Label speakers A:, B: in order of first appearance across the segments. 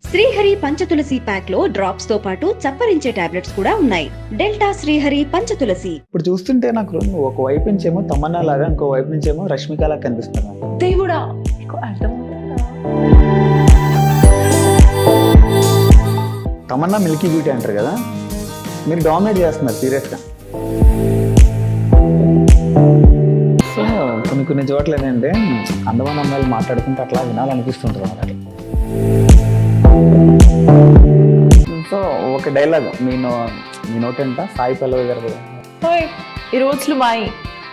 A: Srihari Panchatulasi pack లో drops తో పాటు చప్పరించే టాబ్లెట్స్ కూడా ఉన్నాయి. డెల్టా శ్రీహరి పంచతులసి.
B: ఇప్పుడు చూస్తుంటే నాకు ఒక వైపు నుంచేమో తమన్నా లాగా, ఇంకో వైపు నుంచేమో రష్మిక లాగా కనిపిస్తుంది.
C: దేవుడా, నీకు అర్థం
B: తమన్నా మిల్కీ బ్యూటీ అంటారు కదా, మీరు డామినేట్ చేస్తున్నారు సీరియస్గా. సో కొన్ని చోట్ల ఏంటంటే అందమైన అమ్మాయిలు మాట్లాడుకుంటే అట్లా వినాలనిపిస్తుంటుంది అన్నమాట. సో ఒక డైలాగ్ మీ నోట్ ఎంత సాయి పల్లవి గారు కూడా,
C: ఈ రోజులు మాయి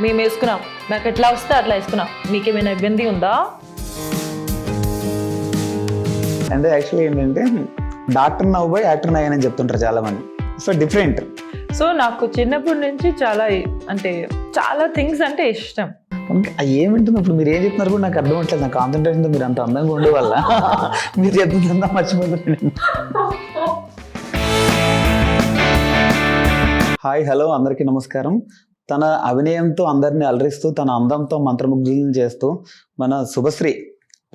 C: మేము వేసుకున్నాం, నాకు ఎట్లా వస్తే అట్లా వేసుకున్నాం, మీకేమైనా ఇబ్బంది ఉందా?
B: అంటే యాక్చువల్లీ ఏంటంటే డాక్టర్ నవ్వుపోయి యాక్టర్ అయ్యానని చెప్తుంటారు చాలా మంది. So different.
C: సో నాకు చిన్నప్పటి నుంచి చాలా థింగ్స్ అంటే ఇష్టం.
B: ఏమింటుంది ఇప్పుడు మీరు ఏం చెప్తున్నారు కూడా నాకు అర్థం అవట్లేదు. నాకు కాన్సన్ట్రేషన్ మీరు అంత అందంగా ఉండే వల్ల మీరు చెప్తుందా మర్చిపోతున్నాను. హాయ్ హలో అందరికీ నమస్కారం. తన అభినయంతో అందరినీ అలరిస్తూ, తన అందంతో మంత్రముగ్ధులను చేస్తూ మన శుభశ్రీ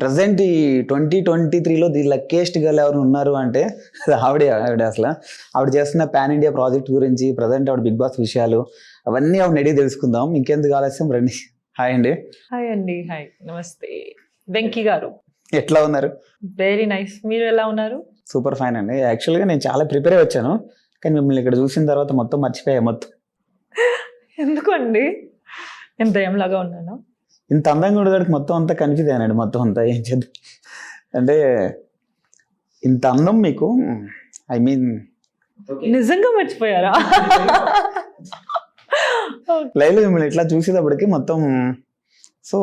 B: ప్రజెంట్ ఈ 2023లో ది లక్కీయెస్ట్ గర్ల్ ఎవరు ఉన్నారు అంటే ఆవిడ అసలు. ఆవిడ చేస్తున్న పాన్ ఇండియా ప్రాజెక్ట్ గురించి, ప్రజెంట్ ఆవిడ బిగ్ బాస్ విషయాలు అవన్నీ ఆవిడ అడిగి తెలుసుకుందాం. ఇంకెందుకు ఆలస్యం, రండి. హాయ్ అండి.
C: హాయ్ అండి. హాయ్, నమస్తే వెంకీ గారు.
B: ఎట్లా ఉన్నారు?
C: Very nice. మీరు ఎలా ఉన్నారు?
B: సూపర్ ఫైన్ అండి. యాక్చువల్గా నేను చాలా ప్రిపేర్ అయ్యి వచ్చాను, కానీ మిమ్మల్ని ఇక్కడ చూసిన తర్వాత మొత్తం మర్చిపోయా మొత్తం.
C: ఎందుకు అండి? ఎంత ఏంలాగా ఉన్నాను?
B: ఇంత అందంగా ఉండేదానికి మొత్తం అంతా కన్ఫ్యూజ్ అయ్యానండి. మొత్తం అంతా ఏం చేద్దాం అంటే ఇంత అందం మీకు, ఐ మీన్
C: నిజంగా మర్చిపోయారా?
B: లైవ్లో మిమ్మల్ని ఇట్లా చూసేటప్పటికి మొత్తం సో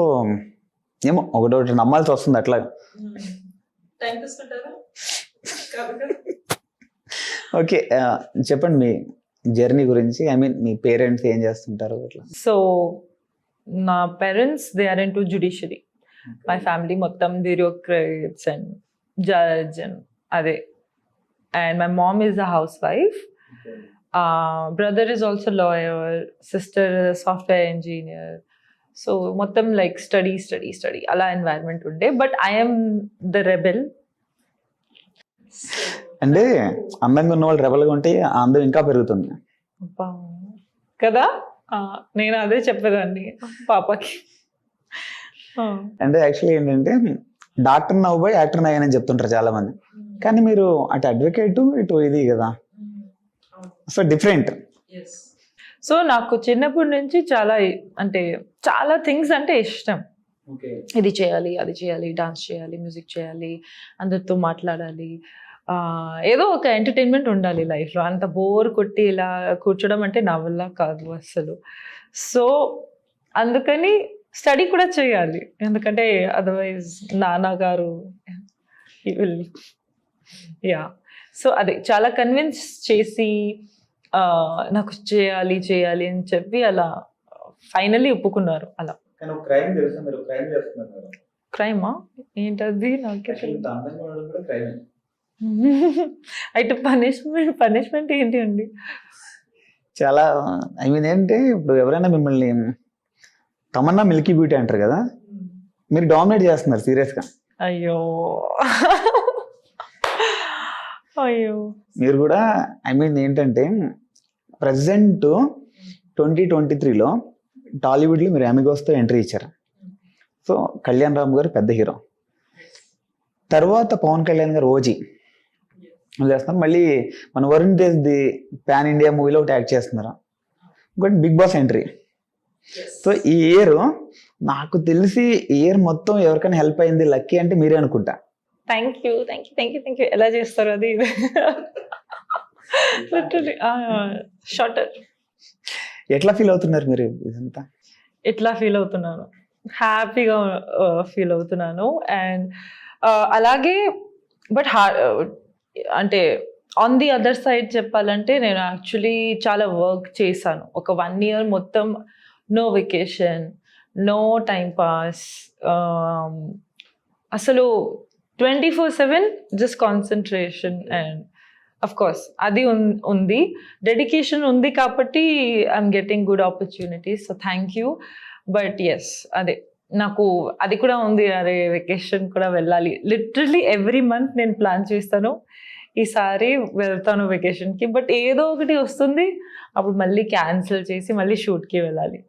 B: ఏమో ఒకటి నమ్మాల్సి వస్తుంది అట్లా. ఓకే, చెప్పండి మీ జర్నీ గురించి. ఐ మీన్ మీ పేరెంట్స్ ఏం చేస్తుంటారు అట్లా?
C: సో నా parents they are into judiciary. My family మొత్తం బ్యూరోక్రేట్స్ అండ్ జడ్జ్ అండ్ అదే. And my mom is a housewife. Brother is also lawyer, sister software engineer. So మొత్తం like study అలా environment ఉండే. But I'm the rebel.
B: అంటే అందంగా ఉన్న వాళ్ళు రెబల్గా ఉంటే ఆ అందం ఇంకా పెరుగుతుంది
C: కదా. నేను అదే చెప్పేదాన్ని పాపకి.
B: అంటే యాక్చువల్లీ ఏంటంటే డాక్టర్ నవ్వుపోయి యాక్టర్ అయ్యానని చెప్తుంటారు చాలా మంది, కానీ మీరు అటు అడ్వకేట్ ఇటు ఇది కదా. So different.
C: సో నాకు చిన్నప్పటి నుంచి చాలా థింగ్స్ అంటే ఇష్టం. ఇది చేయాలి, అది చేయాలి, డాన్స్ చేయాలి, మ్యూజిక్ చేయాలి, అందరితో మాట్లాడాలి, ఏదో ఒక ఎంటర్టైన్మెంట్ ఉండాలి లైఫ్లో. అంత బోర్ కొట్టి ఇలా కూర్చోడం అంటే నా వల్ల కాదు అసలు. సో అందుకని స్టడీ కూడా చేయాలి, ఎందుకంటే అదర్వైజ్ నాన్నగారు యా. సో అదే చాలా కన్విన్స్ చేసి నాకు చేయాలి అని చెప్పి అలా ఫైనల్లీ ఒప్పుకున్నారు. అలా క్రైమా ఏంటది నాకు అయితే పనిష్మెంట్ ఏంటి అండి?
B: చాలా ఐ మీన్ ఏంటంటే ఇప్పుడు ఎవరైనా మిమ్మల్ని తమన్నా మిల్కీ బ్యూటీ అంటారు కదా, మీరు డామినేట్ చేస్తున్నారు సీరియస్గా.
C: అయ్యో
B: మీరు కూడా ఐ మీన్ ఏంటంటే ప్రజెంట్ 2023లో టాలీవుడ్లో మీరు అమిగోస్తో ఎంట్రీ ఇచ్చారు. సో కళ్యాణ్ రామ్ గారు పెద్ద హీరో, తర్వాత పవన్ కళ్యాణ్ గారు ఓజీ చేస్తున్నారు, మళ్ళీ మన Varun Tej the pan India మూవీలో ఒకటి యాక్ట్ చేస్తున్నారు, ఇంకోటి బిగ్ బాస్ ఎంట్రీ. సో ఈ ఇయర్ నాకు తెలిసి ఈ ఇయర్ మొత్తం ఎవరికైనా హెల్ప్ అయింది లక్కీ అంటే మీరే అనుకుంటా.
C: Thank you. ఎలా చేస్తారు అది? షార్టర్.
B: ఎట్లా ఫీల్ అవుతున్నారు మీరు ఇదంతా?
C: ఎట్లా ఫీల్ అవుతున్నాను? హ్యాపీగా ఫీల్ అవుతున్నాను. అండ్ అలాగే బట్ అంటే ఆన్ ది అదర్ సైడ్ చెప్పాలంటే నేను యాక్చువల్లీ చాలా వర్క్ చేశాను. ఒక 1 year మొత్తం no vacation, no time pass, అసలు 24/7 just concentration. And of course అది ఉంది, డెడికేషన్ ఉంది కాబట్టి I'm getting good opportunities. So thank you. But yes, అదే నాకు అది కూడా ఉంది, అరే వెకేషన్ కూడా వెళ్ళాలి. లిటరలీ ఎవ్రీ మంత్ నేను ప్లాన్ చేస్తాను, ఈసారి వెళ్తాను వెకేషన్కి, బట్ ఏదో ఒకటి వస్తుంది, అప్పుడు మళ్ళీ క్యాన్సిల్ చేసి మళ్ళీ షూట్కి వెళ్ళాలి.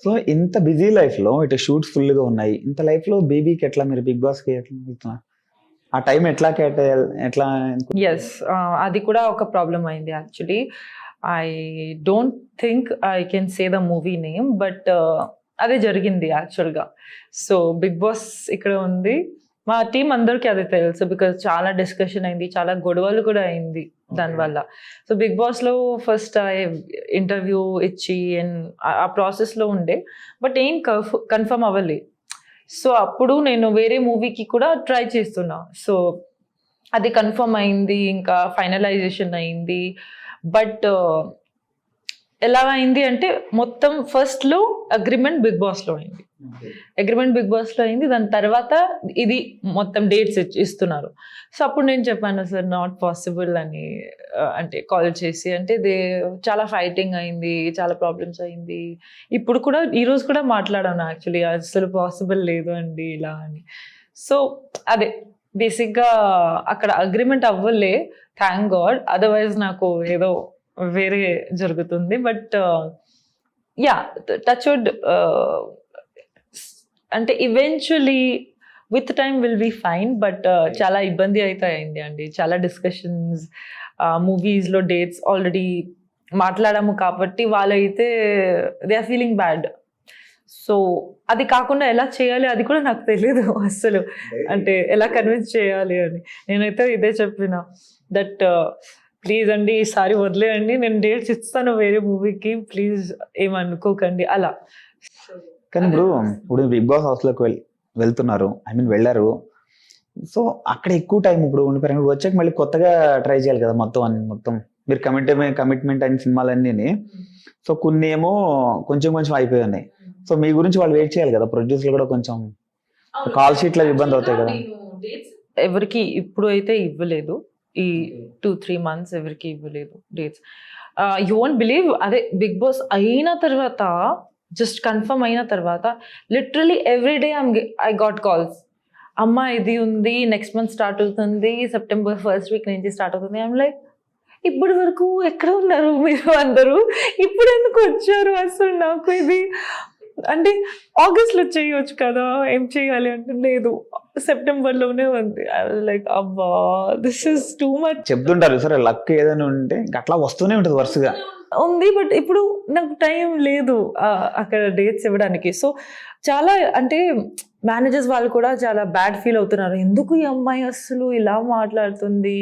B: సో ఇంత బిజీ లైఫ్లో ఇటు షూట్స్ ఫుల్గా ఉన్నాయి, ఇంత లైఫ్లో బేబీకి ఎట్లా మీరు బిగ్ బాస్కి ఎట్లా ఆ టైం ఎట్లా ఎట్లా?
C: ఎస్, అది కూడా ఒక ప్రాబ్లం అయింది actually. I don't think I can say the movie name, but అదే జరిగింది యాక్చువల్గా. సో బిగ్ బాస్ ఇక్కడ ఉంది, మా టీం అందరికీ అది తెలుసు, బికాజ్ చాలా డిస్కషన్ అయింది, చాలా గొడవలు కూడా అయింది దానివల్ల. సో బిగ్ బాస్లో ఫస్ట్ ఇంటర్వ్యూ ఇచ్చి అండ్ ఆ ప్రాసెస్లో ఉండే, బట్ ఏం కన్ఫర్మ్ అవ్వలేదు. సో అప్పుడు నేను వేరే మూవీకి కూడా ట్రై చేస్తున్నా. సో అది కన్ఫర్మ్ అయింది, ఇంకా ఫైనలైజేషన్ అయింది. బట్ ఎలా అయింది అంటే మొత్తం ఫస్ట్లో అగ్రిమెంట్ బిగ్ బాస్లో అయింది, దాని తర్వాత ఇది మొత్తం డేట్స్ ఇస్తున్నారు. సో అప్పుడు నేను చెప్పాను సార్ నాట్ పాసిబుల్ అని, అంటే కాల్ చేసి, అంటే చాలా ఫైటింగ్ అయింది, చాలా ప్రాబ్లమ్స్ అయింది. ఇప్పుడు కూడా ఈరోజు కూడా మాట్లాడాను యాక్చువల్లీ, అసలు పాసిబుల్ లేదు అండి ఇలా అని. సో అదే బేసిక్గా అక్కడ అగ్రిమెంట్ అవ్వలే, థ్యాంక్ గాడ్, అదర్వైజ్ నాకు ఏదో వేరే జరుగుతుంది. బట్ యా, టచ్ వుడ్, అంటే eventually with time will be fine. But చాలా ఇబ్బంది అయితే అయింది అండి, చాలా డిస్కషన్స్, మూవీస్లో డేట్స్ ఆల్రెడీ మాట్లాడాము కాబట్టి వాళ్ళైతే they are feeling bad. So అది కాకుండా ఎలా చేయాలి అది కూడా నాకు తెలియదు అసలు, అంటే ఎలా కన్విన్స్ చేయాలి అని. నేనైతే ఇదే చెప్పిన, దట్ ప్లీజ్ అండి ఈసారి వదిలేయండి, నేను డేట్స్ ఇస్తాను వేరే మూవీకి, ప్లీజ్ ఏమనుకోకండి అలా.
B: కానీ ఇప్పుడు బిగ్ బాస్ హౌస్లోకి వెళ్తున్నారు, ఐ మీన్ వెళ్ళారు, సో అక్కడ ఎక్కువ టైం ఇప్పుడు ఉండిపోయారు, ఇప్పుడు వచ్చాక మళ్ళీ కొత్తగా ట్రై చేయాలి కదా మొత్తం మీరు కమిట్మెంట్ అయిన సినిమాలన్నీ. సో కొన్ని ఏమో కొంచెం అయిపోయి ఉన్నాయి. సో మీ గురించి వాళ్ళు వెయిట్ చేయాలి కదా, ప్రొడ్యూసర్లు కూడా కొంచెం కాల్ షీట్లో ఇబ్బంది అవుతాయి కదా.
C: ఎవరికి ఇప్పుడు అయితే ఇవ్వలేదు, ఈ 2-3 months ఎవరికి ఇవ్వలేదు డేట్స్. యూ వోంట్ బిలీవ్, అదే బిగ్ బాస్ అయిన తర్వాత, జస్ట్ కన్ఫర్మ్ అయిన తర్వాత literally every day I got calls, అమ్మ ఇది ఉంది, నెక్స్ట్ మంత్ స్టార్ట్ అవుతుంది, సెప్టెంబర్ 1st week నుంచి స్టార్ట్ అవుతుంది. ఐమ్ లైక్, ఇప్పటి వరకు ఎక్కడ ఉన్నారు మీరు అందరూ, ఇప్పుడు ఎందుకు వచ్చారు అసలు? నాకు ఇది అంటే ఆగస్ట్లో చేయవచ్చు కదా, ఏం చేయాలి అంటే లేదు, సెప్టెంబర్లోనే ఉంది. లైక్ అబ్బా, దిస్ ఇస్ టూ మచ్.
B: చెప్తుంటారు సరే లక్ ఏదైనా ఉంటే అట్లా వస్తూనే ఉంటుంది వరుసగా
C: ఉంది, బట్ ఇప్పుడు నాకు టైం లేదు అక్కడ డేట్స్ ఇవ్వడానికి. సో చాలా అంటే మేనేజర్స్ వాళ్ళు కూడా చాలా బ్యాడ్ ఫీల్ అవుతున్నారు, ఎందుకు ఈ అమ్మాయి అసలు ఇలా మాట్లాడుతుంది,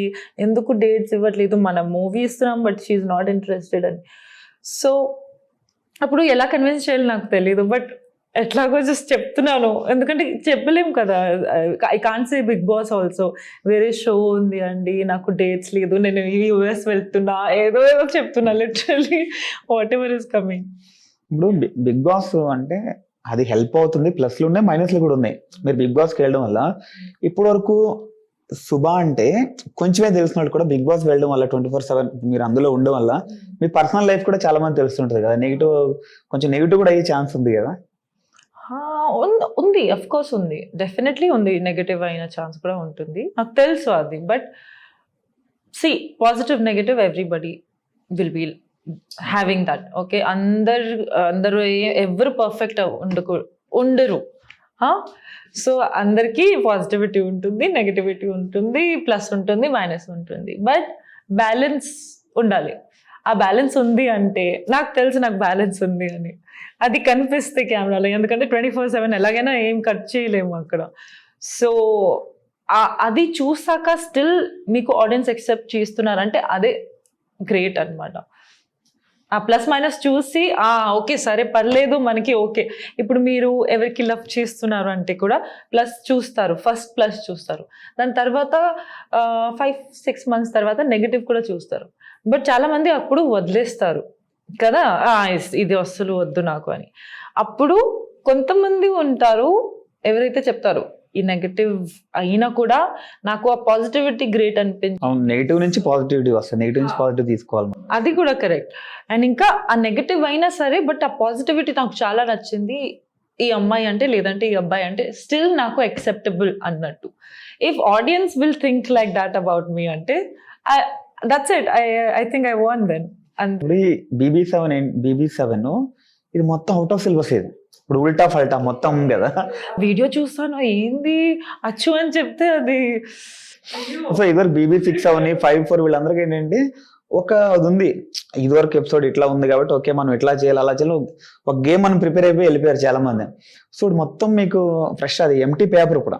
C: ఎందుకు డేట్స్ ఇవ్వట్లేదు, మనం మూవీ ఇస్తున్నాం బట్ షీఈ్ నాట్ ఇంట్రెస్టెడ్ అని. సో అప్పుడు ఎలా కన్విన్స్ చేయాలి నాకు తెలియదు, బట్ ఎట్లాగో జస్ట్ చెప్తున్నాను, ఎందుకంటే చెప్పలేం కదా. I can't say Bigg Boss also, వేరే షో ఉంది అండి, నాకు డేట్స్ లేదు, నేను US వెళ్తున్నా, ఏదో చెప్తున్నా literally what ever is coming.
B: ఇప్పుడు బిగ్ బాస్ అంటే అది హెల్ప్ అవుతుంది, ప్లస్లు ఉన్నాయి మైనస్లు కూడా ఉన్నాయి. మీరు బిగ్ బాస్కి వెళ్ళడం వల్ల ఇప్పటి వరకు శుభ అంటే కొంచెమే తెలిసిన వాళ్ళు కూడా బిగ్ బాస్ వెళ్ళడం వల్ల 24/7 మీరు అందులో ఉండడం వల్ల మీ పర్సనల్ లైఫ్ కూడా చాలా మంది తెలుస్తుంటుంది కదా, కొంచెం నెగిటివ్ కూడా అయ్యే ఛాన్స్ ఉంది కదా.
C: ఉంది, అఫ్ కోర్స్ ఉంది, డెఫినెట్లీ ఉంది, నెగటివ్ అయిన ఛాన్స్ కూడా ఉంటుంది, నాకు తెలుసు అది. But see, positive negative everybody will be having that, okay. అందరూ ఎవరు పర్ఫెక్ట్ ఉండరు. సో అందరికీ పాజిటివిటీ ఉంటుంది, నెగటివిటీ ఉంటుంది, ప్లస్ ఉంటుంది, మైనస్ ఉంటుంది, బట్ బ్యాలెన్స్ ఉండాలి. ఆ బ్యాలెన్స్ ఉంది అంటే నాకు తెలుసు నాకు బ్యాలెన్స్ ఉంది అని, అది కనిపిస్తే కెమెరాలో, ఎందుకంటే 24/7 ఎలాగైనా ఏం కట్ చేయలేము అక్కడ. సో అది చూసాక స్టిల్ మీకు ఆడియన్స్ యాక్సెప్ట్ చేస్తున్నారంటే అదే గ్రేట్ అన్నమాట. ఆ ప్లస్ మైనస్ చూసి ఓకే సరే పర్లేదు మనకి ఓకే. ఇప్పుడు మీరు ఎవరికి లవ్ చేస్తున్నారు అంటే కూడా ప్లస్ చూస్తారు, ఫస్ట్ ప్లస్ చూస్తారు, దాని తర్వాత 5-6 months తర్వాత నెగిటివ్ కూడా చూస్తారు. బట్ చాలా మంది అప్పుడు వదిలేస్తారు కదా, ఇది అస్సలు వద్దు నాకు అని. అప్పుడు కొంతమంది ఉంటారు ఎవరైతే చెప్తారు ఈ నెగటివ్ అయినా కూడా నాకు ఆ పాజిటివిటీ గ్రేట్ అనిపించింది.
B: నెగిటివ్ నుంచి పాజిటివిటీ వస్తుంది, నెగిటివ్ నుంచి పాజిటివ్ తీసుకోవాలి,
C: అది కూడా కరెక్ట్. అండ్ ఇంకా ఆ నెగటివ్ అయినా సరే బట్ ఆ పాజిటివిటీ నాకు చాలా నచ్చింది. ఈ అమ్మాయి అంటే లేదంటే ఈ అబ్బాయి అంటే స్టిల్ నాకు acceptable అన్నట్టు. If audience will think like that about me అంటే that's it. I think I want then.
B: ఇప్పుడు ఈ BB7 ఇది మొత్తం అవుట్ ఆఫ్ సిలబస్. ఇది ఇప్పుడు ఉల్టా ఫల్టా మొత్తం ఉంది కదా.
C: వీడియో చూస్తాను ఏంది అచ్చు అని చెప్తే అది
B: సో ఇదివరకు BB6 అవని 5-4 వీళ్ళందరికీ ఏంటంటే అది ఉంది, ఇదివరకు ఎపిసోడ్ ఇట్లా ఉంది కాబట్టి ఓకే మనం ఇట్లా చేయాలి అలా చేయాలి, ఒక గేమ్ మనం ప్రిపేర్ అయిపోయి వెళ్ళిపోయారు చాలా మంది. సో ఇప్పుడు మొత్తం మీకు ఫ్రెష్ అది ఎంటీ పేపర్ ఇప్పుడు.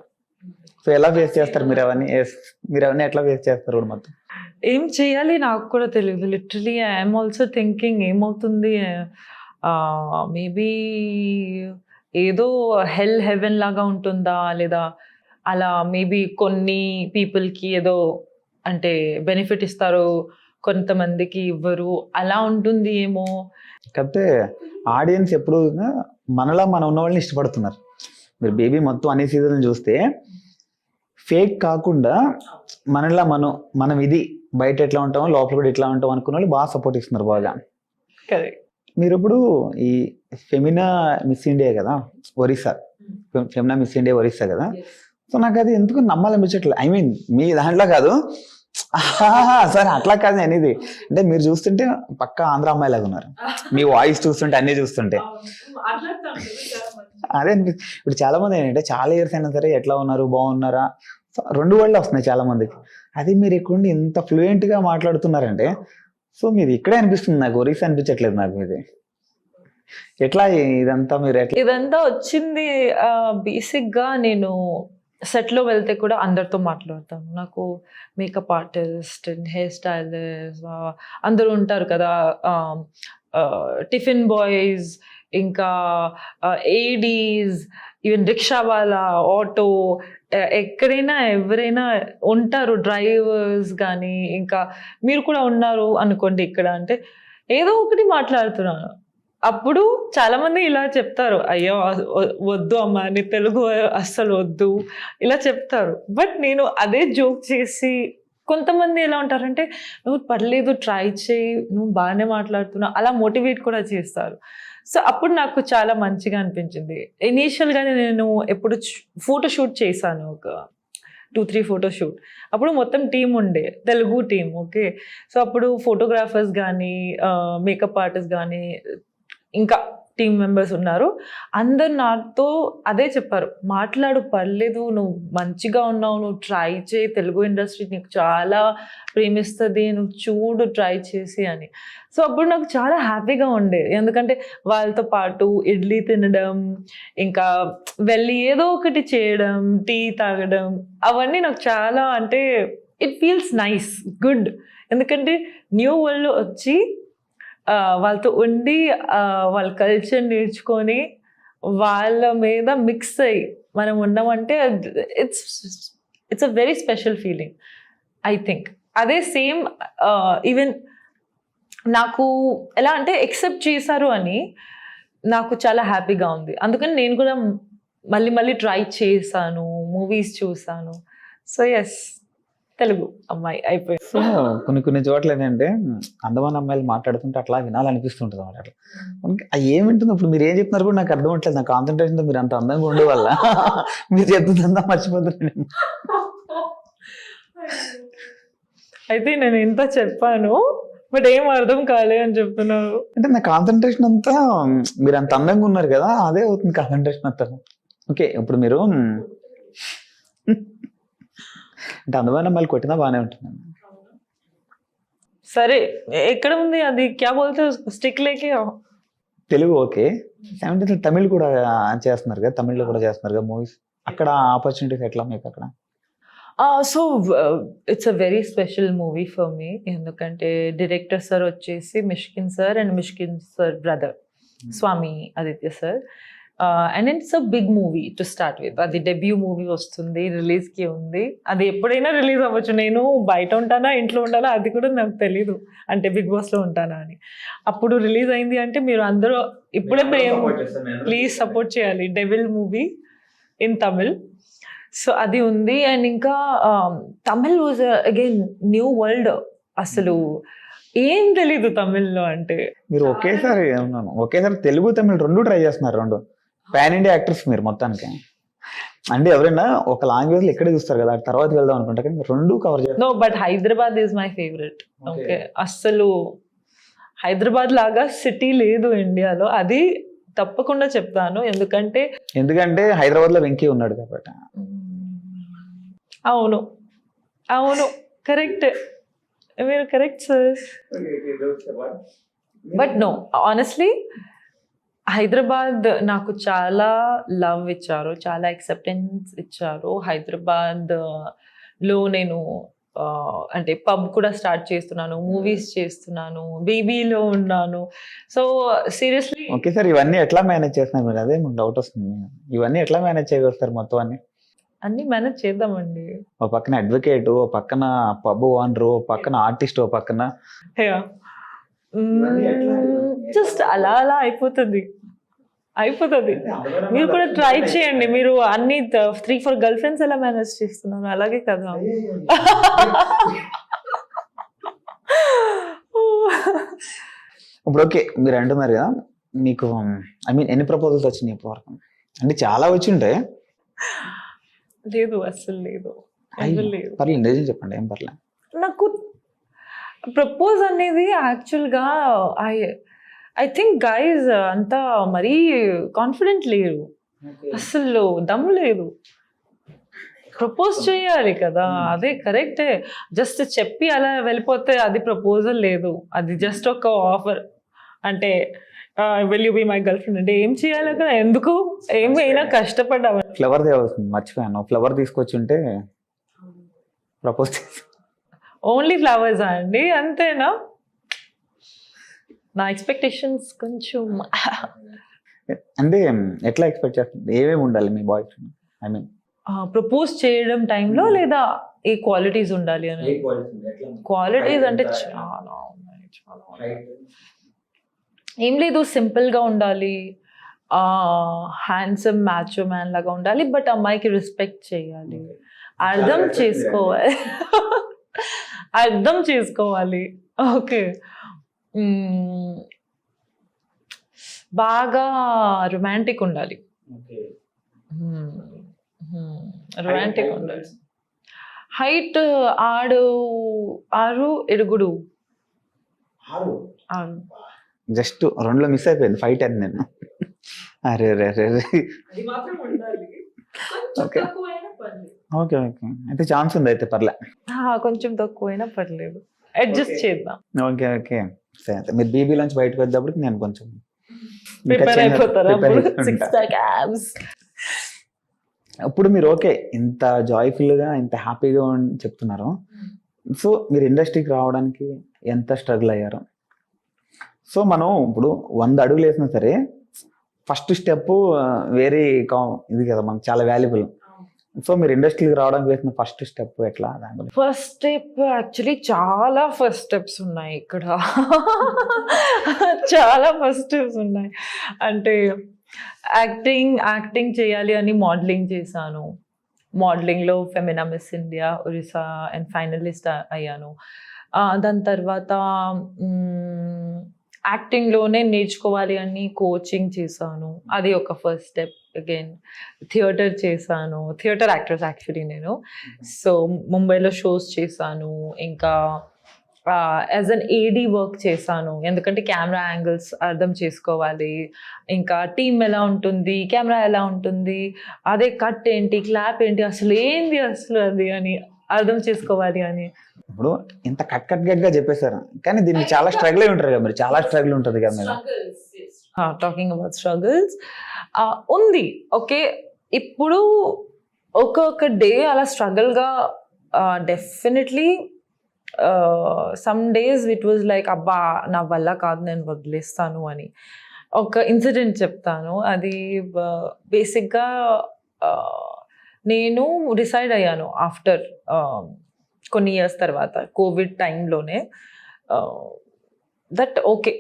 B: సో ఎలా ఫేస్ చేస్తారు మీరు అవన్నీ ఎట్లా ఫేస్ చేస్తారు ఇప్పుడు మొత్తం?
C: ఏం చేయాలి నాకు కూడా తెలియదు. లిటరలీ ఐఎమ్ ఆల్సో థింకింగ్ ఏమవుతుంది, మేబీ ఏదో హెవెన్ లాగా ఉంటుందా లేదా అలా మేబీ కొన్ని పీపుల్కి ఏదో అంటే బెనిఫిట్ ఇస్తారు, కొంతమందికి ఇవ్వరు, అలా ఉంటుంది ఏమో.
B: కాకపోతే ఆడియన్స్ ఎప్పుడు మనలా మనం ఉన్న వాళ్ళని ఇష్టపడుతున్నారు. మీరు బేబీ మొత్తం అన్ని సీజన్లు చూస్తే ఫేక్ కాకుండా మనలా మనం ఇది బయట ఎట్లా ఉంటామో లోపల కూడా ఇట్లా ఉంటాం అనుకున్న వాళ్ళు బాగా సపోర్ట్ ఇస్తున్నారు బాగా.
C: కరెక్ట్.
B: మీరు ఇప్పుడు ఈ ఫెమినా మిస్ ఇండియా కదా Orissa, Femina miss India Orissa కదా. సో నాకు అది ఎందుకు నమ్మాలనిపించట్లేదు. ఐ మీన్ మీ దాంట్లో కాదు సార్, అట్లా కాదు అనేది. అంటే మీరు చూస్తుంటే పక్కా ఆంధ్ర అమ్మాయిలాగా ఉన్నారు, మీ వాయిస్ చూస్తుంటే అన్ని చూస్తుంటే అదే ఇప్పుడు చాలా మంది ఏంటంటే చాలా ఇయర్స్ అయినా సరే ఎట్లా ఉన్నారు బాగున్నారా 2 words వస్తున్నాయి చాలా మందికి. అది మీరు ఎక్కడుండి ఇంత ఫ్లూయెంట్ గా మాట్లాడుతున్నారంటే సో మీది ఇక్కడే అనిపిస్తుంది నాకు, ఒరిస్సా అనిపించట్లేదు నాకు. ఇది ఎట్లా ఇదంతా మీరు ఎట్లా?
C: ఇదంతా వచ్చింది బేసిక్ గా నేను సెట్ లో వెళ్తే కూడా అందరితో మాట్లాడతాను. నాకు makeup artist and hair stylist అందరూ ఉంటారు కదా, టిఫిన్ బాయ్స్, ఇంకా ఏడీస్, ఈవెన్ రిక్షా వాళ్ళ, ఆటో, ఎక్కడైనా ఎవరైనా ఉంటారు, డ్రైవర్స్ కానీ, ఇంకా మీరు కూడా ఉన్నారు అనుకోండి ఇక్కడ అంటే ఏదో ఒకటి మాట్లాడుతున్నాను. అప్పుడు చాలా మంది ఇలా చెప్తారు, అయ్యో వద్దు అమ్మా నీ తెలుగు అస్సలు వద్దు ఇలా చెప్తారు. బట్ నేను అదే జోక్ చేసి, కొంతమంది ఎలా ఉంటారంటే నువ్వు పర్లేదు ట్రై చేయి, నువ్వు బాగానే మాట్లాడుతున్నావు, అలా మోటివేట్ కూడా చేస్తారు. సో అప్పుడు నాకు చాలా మంచిగా అనిపించింది. ఇనీషియల్గానే నేను ఎప్పుడు ఫోటోషూట్ చేశాను, ఒక 2-3 ఫోటోషూట్. అప్పుడు మొత్తం టీం ఉండే, తెలుగు టీం. ఓకే, సో అప్పుడు ఫోటోగ్రాఫర్స్ కానీ మేకప్ ఆర్టిస్ట్ కానీ ఇంకా టీం మెంబర్స్ ఉన్నారు. అందరు నాతో అదే చెప్పారు, మాట్లాడు పర్లేదు, నువ్వు మంచిగా ఉన్నావు, నువ్వు ట్రై చేయి, తెలుగు ఇండస్ట్రీ నీకు చాలా ప్రేమిస్తుంది, నువ్వు చూడు ట్రై చేసి అని. సో అప్పుడు నాకు చాలా హ్యాపీగా ఉండేది, ఎందుకంటే వాళ్ళతో పాటు ఇడ్లీ తినడం, ఇంకా వెళ్ళి ఏదో ఒకటి చేయడం, టీ తాగడం, అవన్నీ నాకు చాలా అంటే ఇట్ ఫీల్స్ నైస్, గుడ్. ఎందుకంటే న్యూ వరల్డ్లో వచ్చి వాళ్ళతో ఉండి వాళ్ళ కల్చర్ నేర్చుకొని వాళ్ళ మీద మిక్స్ అయ్యి మనం ఉన్నామంటే it's a very special feeling I think. అదే సేమ్ ఈవెన్ నాకు ఎలా అంటే ఎక్సెప్ట్ చేశారు అని నాకు చాలా హ్యాపీగా ఉంది. అందుకని నేను కూడా మళ్ళీ ట్రై చేశాను, మూవీస్ చూసాను. సో ఎస్, తెలుగు అమ్మాయి అయిపోయింది.
B: సో కొన్ని చోట్ల ఏంటంటే అందమైన అమ్మాయిలు మాట్లాడుతుంటే అట్లా వినాలనిపిస్తుంటుంది అన్నమాట. అట్లా ఏమింటుంది ఇప్పుడు మీరు ఏం చెప్తున్నారు కూడా నాకు అర్థం అవట్లేదు. నా కాన్సన్ట్రేషన్ మీరు అంత అందంగా ఉండే వల్ల మీరు చెప్తుందంతా మర్చిపోతున్నాను.
C: అయితే నేను ఇంత చెప్పాను బట్ ఏం అర్థం కాలే అని చెప్తున్నారు.
B: అంటే నా కాన్సన్ట్రేషన్ అంతా మీరు అంత అందంగా ఉన్నారు కదా, అదే అవుతుంది కాన్సన్ట్రేషన్ అంతా. ఓకే, ఇప్పుడు మీరు అంటే అందమైన అమ్మాయిలు కొట్టినా బాగానే ఉంటుంది.
C: సరే, ఎక్కడ ఉంది అది, క్యా బోల్తే స్టిక్ లేకే.
B: తెలుగు ఓకే, 17 తమిళ్ కూడా చేస్తున్నారు కదా, తమిళ్లో కూడా చేస్తున్నారు కదా మూవీస్. అక్కడ ఆపర్చునిటీస్ ఎట్లా మీకు అక్కడ?
C: So it's a very special movie for me, ఎందుకంటే డైరెక్టర్ సార్ వచ్చేసి Mysskin sir and Mysskin sir brother Swami Aditya sir. And it's a big movie to start with. అది డెబ్యూ మూవీ వస్తుంది, రిలీజ్కి ఉంది. అది ఎప్పుడైనా రిలీజ్ అవ్వచ్చు, నేను బయట ఉంటానా ఇంట్లో ఉంటానా అది కూడా నాకు తెలీదు, అంటే బిగ్ బాస్లో ఉంటానా అని. అప్పుడు రిలీజ్ అయింది అంటే మీరు అందరూ ఇప్పుడే ప్లీజ్ సపోర్ట్ చేయాలి. Devil movie in Tamil. So అది ఉంది. అండ్ ఇంకా Tamil was again new world, అసలు ఏం తెలీదు తమిళ్లో. అంటే
B: మీరు ఒకేసారి తెలుగు తమిళ్ 2 ట్రై చేస్తున్నారు. 2 పాన్ ఇండియా యాక్టర్స్ మీరు మొత్తానికి. అంటే ఎవరైనా ఒక లాంగ్వేజ్ లో ఇక్కడే చూస్తారు కదా, తర్వాత వెళ్దాం అనుకుంటా, కానీ మీరు రెండు కవర్ చేస్తారు.
C: No, but Hyderabad is my favourite. Okay, అస్సలు హైదరాబాద్ లాగా సిటీ లేదు ఇండియాలో, అది తప్పకుండా చెప్తాను. ఎందుకంటే
B: హైదరాబాద్ లో వెంకీ ఉన్నాడు కాబట్టి.
C: అవును అవును, కరెక్ట్, మీరు correct sir. But no, honestly Hyderabad నాకు చాలా లవ్ ఇచ్చారు, చాలా యాక్సెప్టెన్స్ ఇచ్చారు. హైదరాబాద్ లో నేను అంటే పబ్ కూడా స్టార్ట్ చేస్తున్నాను, మూవీస్ చేస్తున్నాను, బేబీలో ఉన్నాను. So seriously.
B: ఓకే సార్, ఇవన్నీ ఎట్లా మేనేజ్ చేస్తున్నారు మీరు? అదే డౌట్ వస్తుంది, ఇవన్నీ ఎట్లా మేనేజ్ చేయగలుగుతారు మొత్తం
C: అన్ని మేనేజ్ చేద్దామండి.
B: ఓ పక్కన అడ్వకేట్, ఓ పక్కన పబ్ ఓనర్, ఓ పక్కన ఆర్టిస్ట్, ఓ పక్కన
C: జస్ట్ అలా అలా అయిపోతుంది. మీరు కూడా ట్రై చేయండి. మీరు అన్ని 3-4 గర్ల్ ఫ్రెండ్స్ ఎలా మేనేజ్ చేస్తున్నారు, అలాగే కదా.
B: ఇప్పుడు ఓకే, మీరు అంటున్నారు కదా, మీకు ఎన్ని ప్రపోజల్స్ వచ్చినాయి ఇప్పటి వరకు? అంటే చాలా వచ్చి ఉంటాయి.
C: లేదు, అసలు లేదు.
B: పర్లేదు, నిజం చెప్పండి, ఏం పర్లేదు.
C: నాకు ప్రపోజ్ అనేది యాక్చువల్గా ఐ థింక్ గైజ్ అంతా మరీ కాన్ఫిడెంట్ లేరు, అసలు దమ్ము లేదు. ప్రపోజ్ చేయాలి కదా, అదే కరెక్టే. జస్ట్ చెప్పి అలా వెళ్ళిపోతే అది ప్రపోజల్ లేదు, అది జస్ట్ ఒక ఆఫర్. అంటే will you be my girlfriend అంటే ఏం చేయాలి కదా, ఎందుకు ఏమైనా కష్టపడ్డాము.
B: ఫ్లవర్ తేవాల్సింది, మర్చిపోయాను. ఫ్లవర్ తీసుకొచ్చి ఉంటే ప్రపోజ్ చేసి.
C: ఓన్లీ ఫ్లవర్సా అండి, అంతేనా? నా ఎక్స్పెక్టేషన్స్ కొంచెం
B: అంటే ఎట్లా ఎక్స్పెక్ట్ చేస్తుంది, ఏమేమి ఉండాలి మీ boy friend? I mean
C: propose చేయడం టైంలో లేదా ఏ క్వాలిటీస్ ఉండాలి అని? క్వాలిటీస్ అంటే చాలా ఉన్నాయి, చాలా ఉన్నాయి. ఏం లేదు, సింపుల్గా ఉండాలి, హ్యాండ్సమ్ మ్యాచో మ్యాన్ లాగా ఉండాలి, బట్ అమ్మాయికి రెస్పెక్ట్ చేయాలి, అర్థం చేసుకోవాలి. ఓకే, బాగా రొమాంటిక్ ఉండాలి, రొమాంటిక్ ఉండాలి. హైట్ 6'7"
B: జస్ట్ 2లో మిస్ అయిపోయింది, 5'10" నేను. అరే రే రే రే. ఓకే ఓకే ఓకే, అయితే ఛాన్స్ ఉంది, అయితే పర్లే,
C: కొంచెం తక్కువైనా పర్లేదు, అడ్జస్ట్ చేద్దాం.
B: ఓకే ఓకే, సరే. మీరు బీబీ నుంచి బయటకు వచ్చేటప్పటికి నేను కొంచెం
C: ప్రిపేర్ అయిపోతారా?
B: ఇప్పుడు మీరు ఓకే, ఇంత జాయ్ఫుల్గా, ఇంత హ్యాపీగా చెప్తున్నారు. సో మీరు ఇండస్ట్రీకి రావడానికి ఎంత స్ట్రగుల్ అయ్యారు? సో మనం ఇప్పుడు 100 అడుగులు వేసినా సరే ఫస్ట్ స్టెప్ వెరీ ఇది కదా, మనకు చాలా వాల్యుబుల్. సో మీరు ఇండస్ట్రీకి రావడానికి వేసిన ఫస్ట్ స్టెప్ ఎట్లా?
C: ఫస్ట్ స్టెప్ యాక్చువల్లీ చాలా ఫస్ట్ స్టెప్స్ ఉన్నాయి ఇక్కడ, చాలా ఫస్ట్ స్టెప్స్ ఉన్నాయి. అంటే యాక్టింగ్ చేయాలి అని మోడలింగ్ చేశాను. మోడలింగ్లో Femina miss India Orissa and finalist అయ్యాను. దాని తర్వాత యాక్టింగ్లోనే నేర్చుకోవాలి అని కోచింగ్ చేశాను, అది ఒక ఫస్ట్ స్టెప్. అగైన్ థియేటర్ చేశాను, థియేటర్ యాక్ట్రెస్ యాక్చువల్లీ నేను. సో ముంబైలో షోస్ చేశాను, ఇంకా యాజ్ అన్ ఏడీ వర్క్ చేశాను, ఎందుకంటే కెమెరా యాంగిల్స్ అర్థం చేసుకోవాలి, ఇంకా టీమ్ ఎలా ఉంటుంది, కెమెరా ఎలా ఉంటుంది, అదే కట్ ఏంటి, క్లాప్ ఏంటి, అసలు ఏంది అసలు అది అని అర్థం చేసుకోవాలి అని.
B: ఇప్పుడు ఇంత కట్గా చెప్పేశారు, కానీ దీనికి చాలా స్ట్రగుల్ అయి ఉంటారు కదా మీరు, చాలా స్ట్రగుల్ ఉంటుంది కదా మీరు.
C: టాకింగ్ అబౌట్ స్ట్రగుల్స్ ఉంది. ఓకే, ఇప్పుడు ఒక్కొక్క డే అలా స్ట్రగుల్గా definitely some days it was like అబ్బా నా వల్ల కాదు, నేను వదిలేస్తాను అని. ఒక ఇన్సిడెంట్ చెప్తాను. అది బేసిక్గా నేను డిసైడ్ అయ్యాను ఆఫ్టర్ కొన్ని ఇయర్స్ తర్వాత, కోవిడ్ టైంలోనే, దట్ ఓకే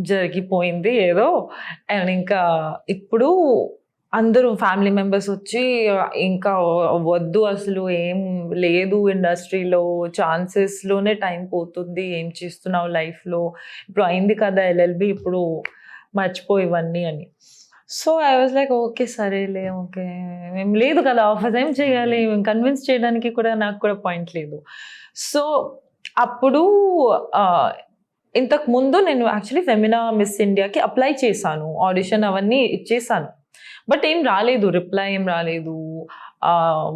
C: జరిగిపోయింది ఏదో, అండ్ ఇంకా ఇప్పుడు అందరూ ఫ్యామిలీ మెంబర్స్ వచ్చి ఇంకా వద్దు, అసలు ఏం లేదు ఇండస్ట్రీలో, ఛాన్సెస్లోనే టైం పోతుంది, ఏం చేస్తున్నావు లైఫ్లో, ఇప్పుడు అయింది కదా LLB, ఇప్పుడు మర్చిపో ఇవన్నీ అని. So I was like okay సరేలే ఓకే ఏం లేదు కదా ఆఫర్స్ ఏం చేయాలి కన్విన్స్ చేయడానికి కూడా నాకు కూడా పాయింట్ లేదు. సో అప్పుడు ఇంతకు ముందు నేను యాక్చువల్లీ ఫెమినా మిస్ ఇండియాకి అప్లై చేశాను, ఆడిషన్ అవన్నీ ఇచ్చేసాను, బట్ ఏం రాలేదు, రిప్లై ఏం రాలేదు,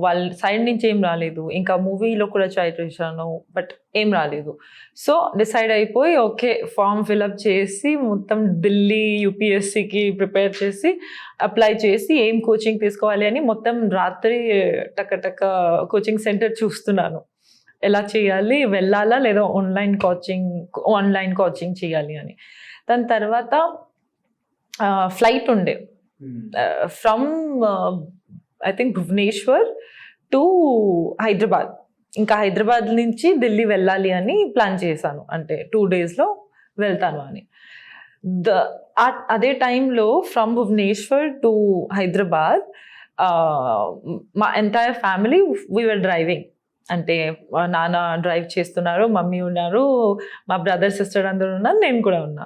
C: వాళ్ళ సైడ్ నుంచి ఏం రాలేదు. ఇంకా మూవీలో కూడా ట్రై చేశాను బట్ ఏం రాలేదు. సో డిసైడ్ అయిపోయి ఓకే ఫామ్ ఫిలప్ చేసి మొత్తం ఢిల్లీ యూపీఎస్సికి ప్రిపేర్ చేసి అప్లై చేసి ఏం కోచింగ్ తీసుకోవాలి అని మొత్తం రాత్రి టక్క కోచింగ్ సెంటర్ చూస్తున్నాను, ఎలా చేయాలి, వెళ్ళాలా లేదా ఆన్లైన్ కోచింగ్ చేయాలి అని. దాని తర్వాత ఫ్లైట్ ఉండే from I think Bhubaneswar to Hyderabad. ఇంకా హైదరాబాద్ నుంచి ఢిల్లీ వెళ్ళాలి అని ప్లాన్ చేశాను, అంటే 2 daysలో వెళ్తాను అని. అదే టైంలో ఫ్రమ్ భువనేశ్వర్ టు హైదరాబాద్ మా entire family we were driving. అంటే నాన్న డ్రైవ్ చేస్తున్నారు, మమ్మీ ఉన్నారు, మా బ్రదర్ సిస్టర్ అందరూ ఉన్నారు, నేను కూడా ఉన్నా.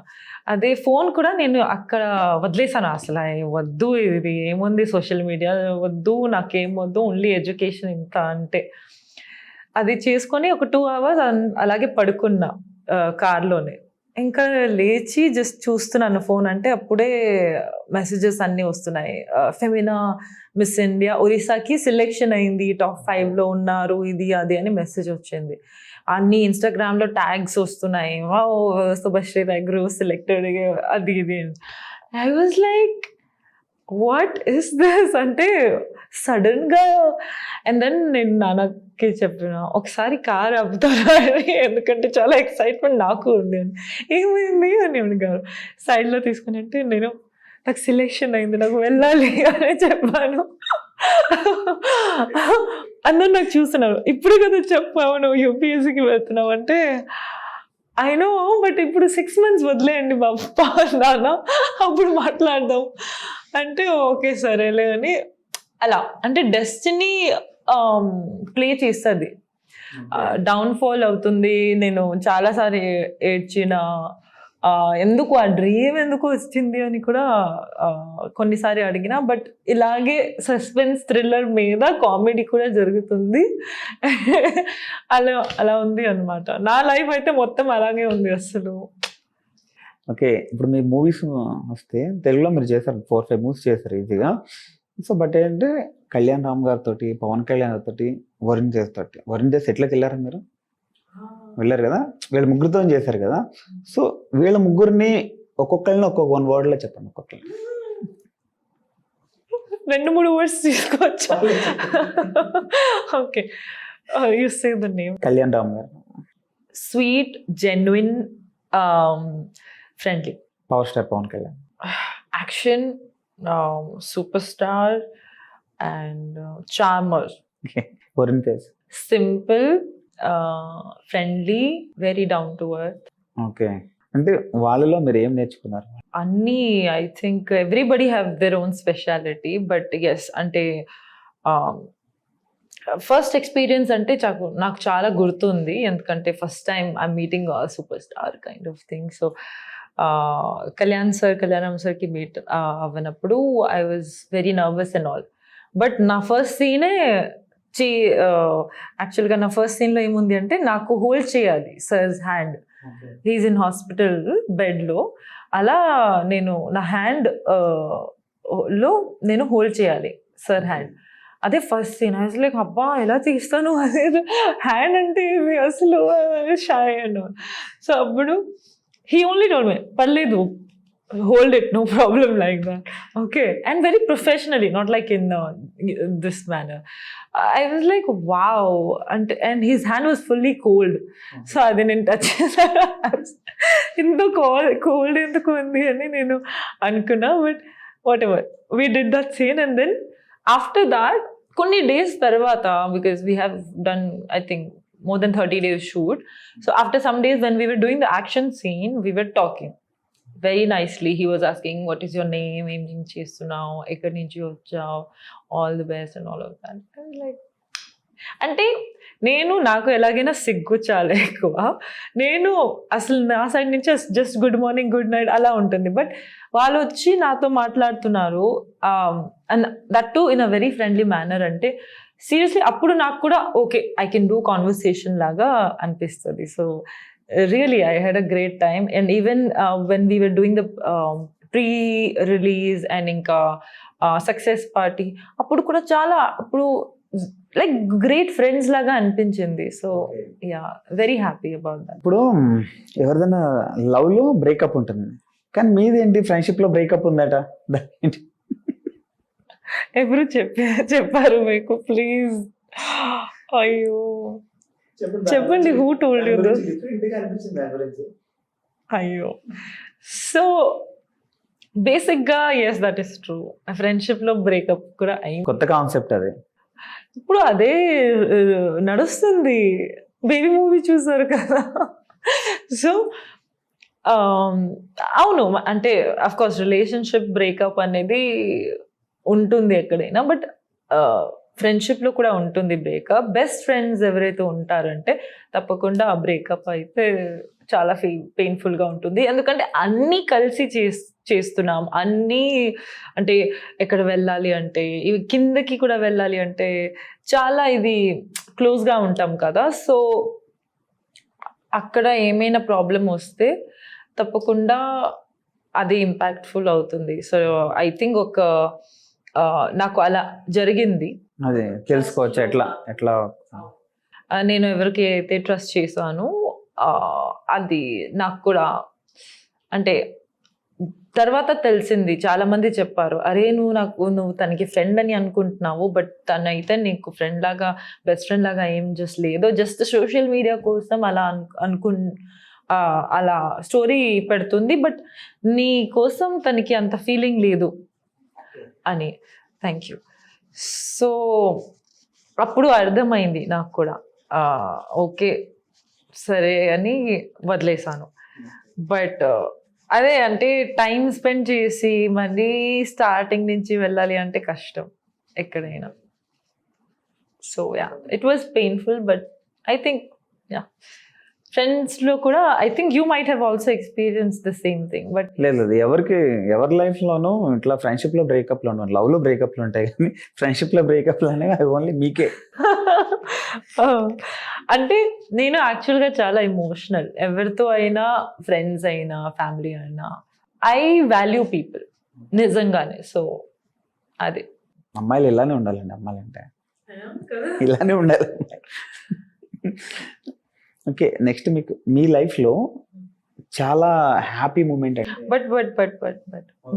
C: అదే ఫోన్ కూడా నేను అక్కడ వదిలేసాను, అసలు వద్దు ఇది ఏముంది సోషల్ మీడియా వద్దు, నాకేం వద్దు, ఓన్లీ ఎడ్యుకేషన్ ఇంత అంటే. అది చేసుకొని ఒక 2 hours అలాగే పడుకున్నా కార్లోనే. ఇంకా లేచి జస్ట్ చూస్తున్నాను ఫోన్, అంటే అప్పుడే మెసేజెస్ అన్నీ వస్తున్నాయి, ఫెమినా మిస్ ఇండియా ఒరిస్సాకి సెలెక్షన్ అయింది, top 5లో ఉన్నారు, ఇది అది అని మెసేజ్ వచ్చింది. అన్ని ఇన్స్టాగ్రామ్లో ట్యాగ్స్ వస్తున్నాయి, శుభశ్రీ దగ్గర సెలెక్టెడ్ అది ఇది. I was like what is this అంటే సడన్గా. అండ్ దెన్ నేను నాన్నకి చెప్పిన ఒకసారి కార్ ఆపుతారా అని, ఎందుకంటే చాలా ఎక్సైట్మెంట్ నాకు ఉంది అని. ఏమైంది అని అడిగారు. సైడ్లో తీసుకుని అంటే నాకు సెలెక్షన్ అయింది, నాకు వెళ్ళాలి అని చెప్పాను. అందరు నాకు చూస్తున్నారు, ఇప్పుడు కదా చెప్పావు నువ్వు యూపీఎస్సీకి వెళ్తున్నావు అంటే. ఐ నో బట్ ఇప్పుడు 6 months వదిలేయండి బాబా నాన్న, అప్పుడు మాట్లాడదాం అంటే ఓకే సరేలే అని. అలా అంటే డెస్టినీ ప్లే చేస్తుంది, డౌన్ఫాల్ అవుతుంది. నేను చాలాసారి ఏడ్చిన, ఎందుకు ఆ డ్రీమ్ ఎందుకు వచ్చింది అని కూడా కొన్నిసారి అడిగిన. బట్ ఇలాగే సస్పెన్స్ థ్రిల్లర్ మీద కామెడీ కూడా జరుగుతుంది. అలా ఉంది అనమాట. నా లైఫ్ అయితే మొత్తం అలాగే ఉంది అసలు.
B: ఓకే, ఇప్పుడు మీ మూవీస్ వస్తే తెలుగులో మీరు చేశారు 4-5 movies చేశారు ఈజీగా. సో బట్ ఏంటంటే కళ్యాణ్ రామ్ గారితో, పవన్ కళ్యాణ్ గారితో, వరుణ్ తేజ్ ఎట్లకి వెళ్ళారు మీరు? వెళ్ళారు కదా, వీళ్ళ ముగ్గురితో చేశారు కదా. సో వీళ్ళ ముగ్గురిని ఒక్కొక్కరిని ఒక్కొక్క 1 wordలో చెప్పండి. ఒక్కొక్కరిని
C: 2-3 words తీసుకోవచ్చా? Okay, you say the name.
B: Kalyan Ram గారు
C: sweet, genuine, friendly.
B: Power star Pawan Kalyan
C: action, super star and charmer.
B: Varun Tej
C: simple, friendly, very down to earth.
B: Okay, అంటే వాళ్ళలో మీరు ఏం నేర్చుకున్నారు?
C: అన్నీ I think everybody have their own speciality. But yes అంటే first experience అంటే నాకు చాలా గుర్తుంది, ఎందుకంటే first time I'm meeting super star kind of thing. So కళ్యాణం సార్కి meet అవ్వనప్పుడు I was very nervous and all. But నా ఫస్ట్ సీనే యాక్చువల్గా నా ఫస్ట్ సీన్లో ఏముంది అంటే నాకు హోల్డ్ చేయాలి sir's hand, he is in hospital బెడ్లో. అలా నేను నా హ్యాండ్ లో నేను హోల్డ్ చేయాలి సార్ హ్యాండ్. అదే first scene. I was like అబ్బా ఎలా తీస్తాను, అదే హ్యాండ్ అంటే ఇది అసలు షాయ్ అండ్. సో అప్పుడు he only told me parledu, hold it, no problem, like that. Okay, and very professionally, not like in this manner. I was like wow, and his hand was fully cold. So I didn't touch it. Indu cold enduku undi ani nenu anukunna. But whatever, we did that scene, and then after that konni days tarvata, because we have done I think more than 30 days shoot. So after some days when we were doing the action scene, we were talking very nicely. He was asking, what is your name, em chestunavu, ekkadi nunchi vachavu, all the best and all of that. I was like, అంటే నాకు ఎలాగైనా సిగ్గు చాలా ఎక్కువ. నేను అసలు నా side నుంచి just good morning, good night అలా ఉంటుంది. బట్ వాళ్ళు వచ్చి నాతో మాట్లాడుతున్నారు and that to in a very friendly manner అంటే సీరియస్లీ అప్పుడు నాకు కూడా okay I can do conversation లాగా అనిపిస్తుంది. So really I had a great time. And even when we were doing the pre release and ఇంకా success party అప్పుడు కూడా చాలా అప్పుడు లైక్ గ్రేట్ ఫ్రెండ్స్ లాగా అనిపించింది. So yeah very happy about that.
B: ఇప్పుడు ఎవరిదైనా లవ్ లో బ్రేకప్ ఉంటుంది, కానీ మీది ఏంటి ఫ్రెండ్షిప్ లో బ్రేకప్ ఉందట?
C: ఎవరు చెప్పారు మీకు? ప్లీజ్ అయ్యో చెప్పండి, హూ టోల్డ్ యూ దిస్? అయ్యో సో బేసిక్గా yes that is true. Friendship లో బ్రేకప్ కూడా అయింది.
B: కొత్త కాన్సెప్ట్ అది.
C: ఇప్పుడు అదే నడుస్తుంది. బేబీ మూవీ చూసారు కదా. సో అవును, అంటే అఫ్ కోర్స్ రిలేషన్షిప్ బ్రేకప్ అనేది ఉంటుంది ఎక్కడైనా, బట్ ఫ్రెండ్షిప్లో కూడా ఉంటుంది బ్రేకప్. బెస్ట్ ఫ్రెండ్స్ ఎవరైతే ఉంటారంటే తప్పకుండా ఆ బ్రేకప్ అయితే చాలా పెయిన్ఫుల్గా ఉంటుంది. ఎందుకంటే అన్నీ కలిసి చేస్తున్నాం, అన్నీ అంటే ఎక్కడ వెళ్ళాలి అంటే ఇవి కిందకి కూడా వెళ్ళాలి అంటే చాలా ఇది క్లోజ్గా ఉంటాం కదా. సో అక్కడ ఏమైనా ప్రాబ్లం వస్తే తప్పకుండా అది ఇంపాక్ట్ఫుల్ అవుతుంది. సో ఐ థింక్ నాకు అలా జరిగింది.
B: అదే తెలుసుకోవచ్చు ఎట్లా
C: నేను ఎవరికి అయితే ట్రస్ట్ చేశానో అది నాకు కూడా అంటే తర్వాత తెలిసింది. చాలా మంది చెప్పారు, అరే నువ్వు తనకి ఫ్రెండ్ అని అనుకుంటున్నావు, బట్ తనైతే నీకు ఫ్రెండ్ లాగా బెస్ట్ ఫ్రెండ్ లాగా ఏం జస్ట్ సోషల్ మీడియా కోసం అలా అలా స్టోరీ పెడుతుంది, బట్ నీ కోసం తనకి అంత ఫీలింగ్ లేదు అని. Thank you. సో అప్పుడు అర్థమైంది నాకు కూడా, ఓకే సరే అని వదిలేసాను. బట్ అదే అంటే టైం స్పెండ్ చేసి మళ్ళీ స్టార్టింగ్ నుంచి వెళ్ళాలి అంటే కష్టం ఎక్కడైనా. So yeah it was painful, but I think yeah ఫ్రెండ్స్లో కూడా I think you might have also experience the same thing. But
B: లేదు, ఎవరి లైఫ్లోనూ ఇట్లా ఫ్రెండ్షిప్లో బ్రేకప్లో లవ్లో బ్రేకప్లు ఉంటాయి, కానీ ఫ్రెండ్షిప్లో బ్రేకప్లు అనేవి అవి ఓన్లీ మీకే.
C: అంటే నేను యాక్చువల్గా చాలా ఎమోషనల్. ఎవరితో అయినా, ఫ్రెండ్స్ అయినా, ఫ్యామిలీ అయినా, ఐ వాల్యూ పీపుల్ నిజంగానే. సో అది
B: అమ్మాయిలు ఇలానే ఉండాలండి, అమ్మాయిలు అంటే ఇలానే ఉండాలి. ఓకే, నెక్స్ట్ మీకు మీ లైఫ్లో చాలా హ్యాపీ మూమెంట్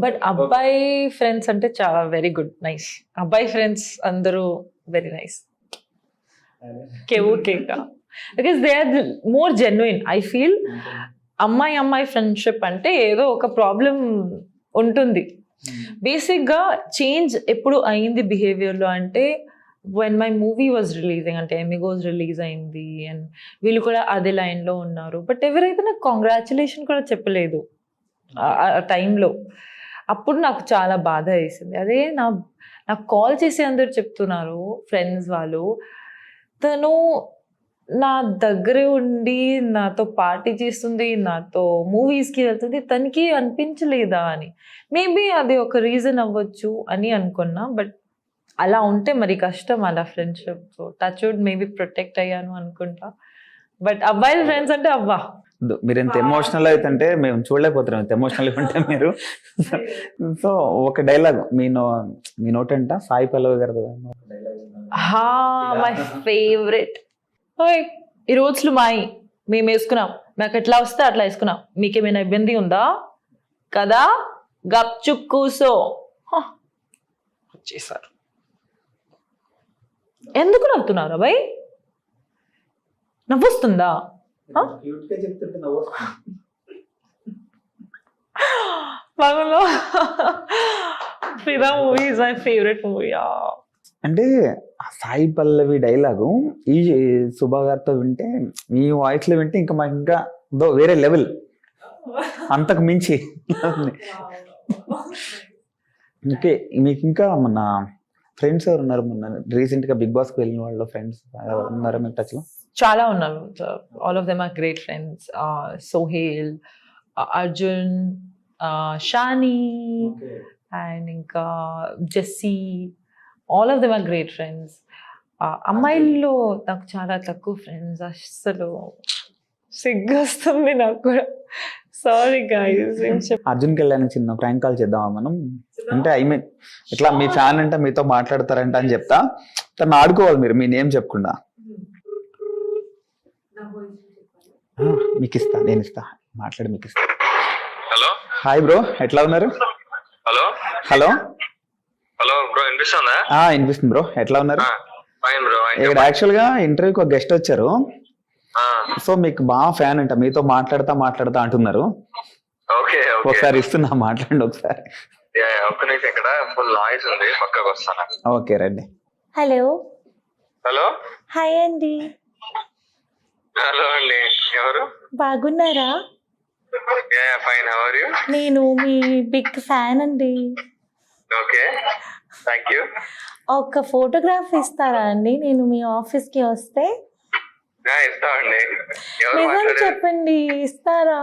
C: బట్ అబ్బాయి ఫ్రెండ్స్ అంటే చాలా వెరీ గుడ్, నైస్. అబ్బాయి ఫ్రెండ్స్ అందరూ వెరీ నైస్, కేకా, because they are more genuine. I feel అమ్మాయి ఫ్రెండ్షిప్ అంటే ఏదో ఒక ప్రాబ్లం ఉంటుంది. బేసిక్గా చేంజ్ ఎప్పుడు అయింది బిహేవియర్లో అంటే when my movie was releasing, అంటే ఎమిగోస్ రిలీజ్ అయింది అండ్ వీళ్ళు కూడా అదే లైన్లో ఉన్నారు. బట్ ఎవరైతే నాకు కాంగ్రాచులేషన్ కూడా చెప్పలేదు ఆ టైంలో. అప్పుడు నాకు చాలా బాధ వేసింది. అదే నాకు కాల్ చేసి అందరు చెప్తున్నారు ఫ్రెండ్స్ వాళ్ళు, తను నా దగ్గరే ఉండి నాతో పార్టీ చేస్తుంది, నాతో మూవీస్కి వెళ్తుంది, తనకి అనిపించలేదా అని. మేబీ అది ఒక రీజన్ అవ్వచ్చు అని అనుకున్నా. బట్ అలా ఉంటే మరి కష్టం అలా friendship. So touch wood maybe protect అయ్యాను అనుకుంటా. బట్ అబ్బాయిల ఫ్రెండ్స్ అంటే అబ్బా,
B: మీరు ఎంత ఎమోషనల్ అవుతుంటే మేము చూడలేకపోతున్నాం, ఎంత ఎమోషనల్ ఉంటే మీరు. సో ఒక డైలాగ్ మీ నోటంట సాయి పల్లవి గారు
C: మై ఫేవరెట్. ఈ రోజులు మేము వేసుకున్నాం, మాకు ఎట్లా వస్తే అట్లా వేసుకున్నాం, మీకేమైనా ఇబ్బంది ఉందా కదా, గప్ చుప్ కూసో వచ్చేసారు. ఎందుకు నవ్వుతున్నారు అబ్బాయి? నవ్వొస్తుందా? ఫిదా movie is my favourite movie.
B: అంటే సాయి పల్లవి డైలాగు ఈ సుభా గారితో వింటే, మీ వాయిస్ లో వింటే ఇంకా మాకు ఇంకా వేరే లెవెల్, అంతకు మించి. ఓకే, మీకు ఇంకా మన ఫ్రెండ్స్ ఎవరు ఉన్నారు? మొన్న రీసెంట్ గా బిగ్ బాస్ కి వెళ్ళిన వాళ్ళు ఫ్రెండ్స్ ఉన్నారా మీకు టచ్ లో?
C: చాలా ఉన్నారు. All of them are great friends. Sohel, Arjun, Shani and ఇంకా Jessie, all of them are great friends. అమ్మాయిల్లో నాకు చాలా తక్కువ ఫ్రెండ్స్. అసలు సిగ్గొస్తుంది నాకు కూడా. Sorry guys.
B: అర్జున్ కళ్యాణ్ చిన్న ప్రాంక్ కాల్ చేద్దామా మనం? అంటే ఐ మీన్ ఇట్లా మీ ఫ్యాన్ అంటే మీతో మాట్లాడతారంట అని చెప్తా, తను ఆడుకోవాలి మీరు మీ నేమ్ చెప్పకుండా. మీకు ఇస్తా, నేను ఇస్తా, మాట్లాడి మీకు ఇస్తా.
D: హలో
B: హాయ్ బ్రో, ఎట్లా ఉన్నారు?
D: హలో
B: హలో
D: హలో బ్రో, వినిపిస్తుందా?
B: వినిపిస్తుంది బ్రో, ఎట్లా ఉన్నారు?
D: Fine bro.
B: ఇక్కడ యాక్చువల్ గా ఇంటర్వ్యూకి ఒక గెస్ట్ వచ్చారు. సో మీకు బాగా ఫ్యాన్ అంట, మీతో మాట్లాడతా అంటున్నారు.
D: ఓకే ఓకే,
B: ఒకసారి ఇస్తున్నా, మాట్లాడండి ఒకసారి.
D: ఒక్క నిమిషం, ఇక్కడ ఫుల్ నాయిస్ ఉంది, పక్కకు వస్తాను.
B: ఓకే రండి.
E: హలో
D: హలో
E: హాయ్ అండి,
D: హలో అండి, ఎవరు?
E: బాగున్నారా?
D: Fine, how are you?
E: నేను మీ బిగ్ ఫ్యాన్ అండి.
D: Okay, thank you.
E: ఒక ఫోటోగ్రాఫ్ ఇస్తారా అండి, నేను మీ ఆఫీస్కి వస్తే?
D: ఇస్తామండి. ఎవరు
E: నిజం
D: మాట్లాడేది?
E: చెప్పండి, ఇస్తారా?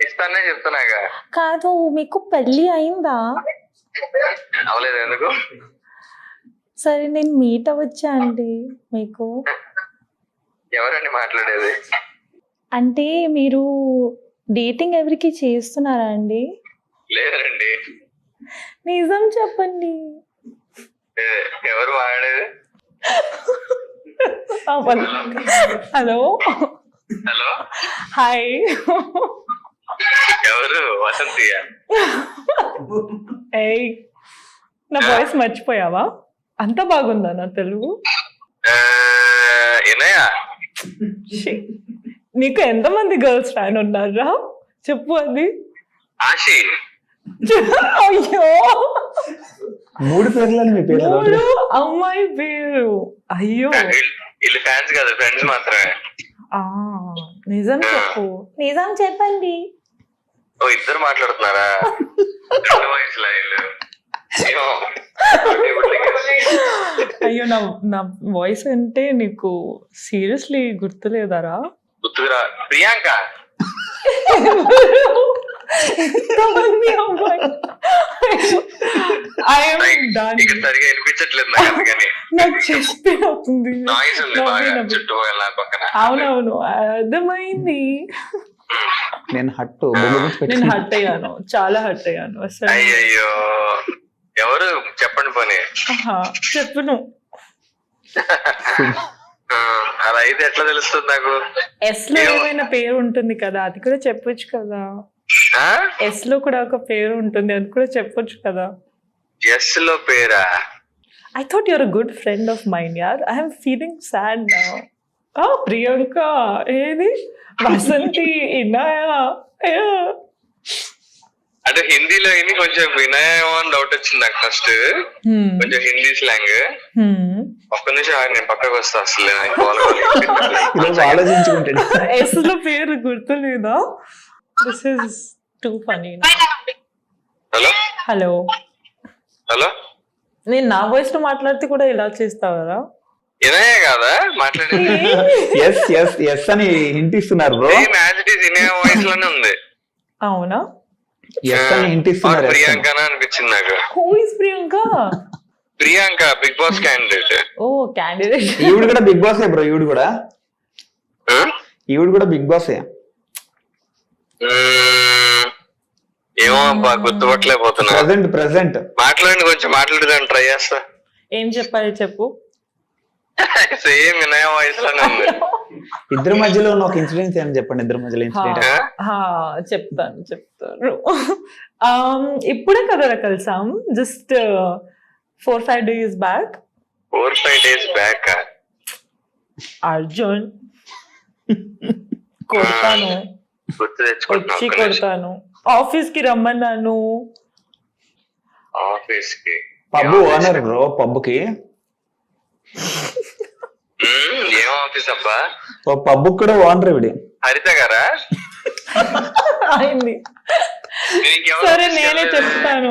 D: ఇస్తానే చెప్తున్నాగా.
E: కాదు, మీకు పెళ్ళి అయిందా?
D: అవలేదు, ఎందుకు?
E: సరే, నేను మీట్ అవ్వచ్చా అండి మీకు?
D: ఎవరండి మాట్లాడేది?
E: అంటే మీరు డేటింగ్ ఎవరికి చేస్తున్నారా అండి?
D: లేదండి.
E: నిజం చెప్పండి.
D: ఎవరు మాట్లాడేది?
C: Hello
D: hello,
C: hi.
D: ఎవరు? వసంతియా?
C: ఏయ్, నా వాయిస్ మర్చిపోయావా? అంత బాగుందా నా తెలుగు?
D: వినయా?
C: ఛీ, నీకు ఎంతమంది గర్ల్స్ ఫ్యాన్ ఉన్నారా చెప్పు. అది
D: ఆశి.
C: అయ్యో,
B: 3 పేర్లని మీ పేర్లు
C: మూడు అమ్మాయి పేరు. అయ్యో,
D: వీళ్ళు ఫ్యాన్స్ కాదు, ఫ్రెండ్స్ మాత్రమే.
C: ఆ నిజం చెప్పు.
E: నిజం చెప్పండి.
D: ఓ, ఇద్దరు మాట్లాడుతున్నారా? రెండు వయసులో వీళ్ళు. ఏమో.
C: అయ్యో, నా వాయిస్ అంటే నీకు సీరియస్లీ గుర్తులేదారా?
D: గుర్తుకురా. ప్రియాంక.
C: ఎంతమంది అమ్మాయి?
D: ఇక్కడ సరిగా వినిపించట్లేదు నాకు, అందుకని
C: నాకు చెస్ట్ అవుతుంది.
D: నాయిస్ ఉంది బాగా చుట్టూ పక్కన.
C: అవునవును, అర్థమైంది.
B: నేను హట్టు
C: నేను హర్ట్ అయ్యాను, చాలా హర్ట్ అయ్యాను అసలు.
D: అయ్యయ్యో, ఎవరు చెప్పండి పోనీ.
C: చెప్పును.
D: అలా అయితే ఎట్లా తెలుస్తుంది నాకు?
C: ఎస్ లో ఏమైనా పేరు ఉంటుంది కదా, అది కూడా చెప్పొచ్చు కదా. ఎస్ లో కూడా ఒక పేరు ఉంటుంది, అది కూడా చెప్పొచ్చు కదా.
D: ఎస్ లో పేరా?
C: I thought you're a good friend of mine, yaar. I am feeling sad now. Priyanka, ఏది వసంతి, ఇనాయా.
D: అంటే హిందీలో ఇది కొంచెం వినయం అని డౌట్ వచ్చింది నాకు ఫస్ట్. కొంచెం హిందీ స్లాంగ్. ఒక్క నిమిషం నేను పక్కకు వస్తా, అసలు
B: ఆలోచించుకుంటాడు.
C: ఎస్ లో పేరు గుర్తులేదా? This is too funny.
D: Hello
C: hello
D: hello,
C: నేను నా వాయిస్ లో మాట్లాడితే కూడా ఇలా చేస్తావరా?
D: వినయే కాదా మాట్లాడేది?
B: ఎస్ ఎస్ ఎస్ అని హింట్ ఇస్తున్నారు బ్రో.
D: వినయ వాయిస్ లోనే ఉంది.
C: అవునా?
B: ఎస్ అని హింట్ ఇస్తున్నారు.
D: ప్రియాంక అనిపించింది నాకు.
C: Who is Priyanka?
D: Priyanka Bigg Boss candidate.
C: Oh, candidate.
B: ఈవిడ కూడా బిగ్ బాస్ బ్రో. ఈవిడ కూడా బిగ్ బాస్.
D: ఏమో అబ్బా, గుర్తుపట్టలేకపోతున్నా.
B: ప్రెసెంట్
D: మాట్లాడండి, కొంచెం మాట్లాడదాన్ని ట్రై చేస్తా.
C: ఏం చెప్పాలి చెప్పు.
D: సేమ్ వినయ వాయిస్ లోనే ఉంది.
B: ఇద్దరి మధ్యలో ఉన్న ఒక ఇన్సిడెంట్ ఏమని చెప్పండి. ఇద్దరి మధ్యలో ఇన్సిడెంట్
C: చెప్తాను. ఇప్పుడే కదా కలిసాం, just 4-5 days back.
D: 4-5 days back.
C: Arjun కొడతాను,
D: గుర్తు
C: వచ్చి
D: తెచ్చుకుంటున్నా.
C: కొడతాను. ఆఫీస్ కి రమ్మన్నాను.
D: ఆఫీస్ కి
B: పబ్ ఓనర్ బ్రో. పబ్కి
D: ఏం ఆఫీస్ అబ్బా?
B: పబ్ కూడా ఓనర్ ఇవిడి.
D: హరిత గారా?
C: అయింది. సరే నేనే చెప్తాను.